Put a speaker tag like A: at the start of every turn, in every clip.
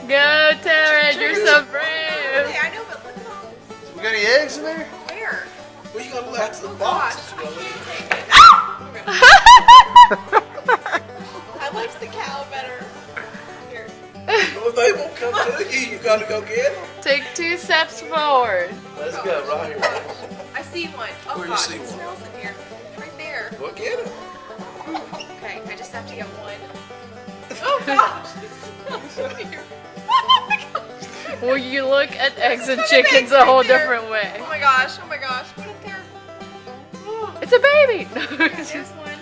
A: Go, Tara, you're so brave.
B: Hey, I know, but look at all this.
C: We got any eggs in there?
B: Where?
C: Well, you gotta let the
B: Oh
C: box.
B: gosh, I can't take it. I liked the cow better. Here.
C: Well, they won't come to you. You gotta go get them.
A: Take 2 steps forward.
C: Let's go right here.
B: I see one. Oh
C: Where you
B: gosh,
C: see
B: it
C: one?
B: smells in here. Right there.
C: Well, get them.
B: Okay, I just have to get one. Oh gosh, it smells in here. Oh my gosh.
A: Well, you look at eggs and
B: There's
A: chickens
B: eggs
A: a whole
B: right there.
A: different way.
B: Oh my gosh, oh my gosh. What if they're... Oh,
A: It's a baby.
B: there's one.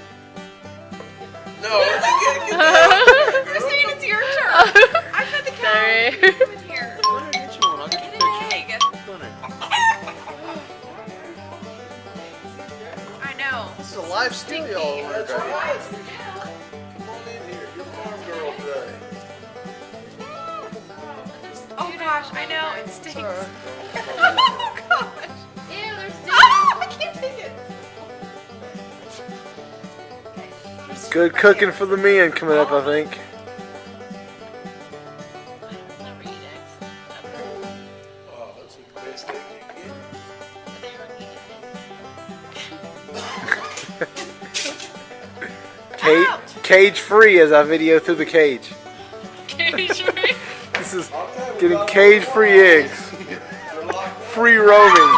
C: No, you gotta get that.
B: Christine, it's your turn. I fed the cow.
A: Sorry.
B: Come in here.
C: I'll get you one. I'll get
B: Get
C: the
B: an
C: picture.
B: egg.
C: Come on
B: I know.
C: This is a live studio all over
B: That's
C: there.
B: right.
C: Come on in here. You're a farm girl today.
B: Oh gosh, I know, it stinks.
C: Sorry.
B: Oh gosh.
A: Ew, there's
B: Ah, I can't take it.
D: Good cooking for the men coming up, I think.
A: never eat eggs.
C: Oh, those are the best eggs you get.
D: Cage free as I video through the cage.
A: Cage free.
D: This is getting cage free eggs. Free roaming.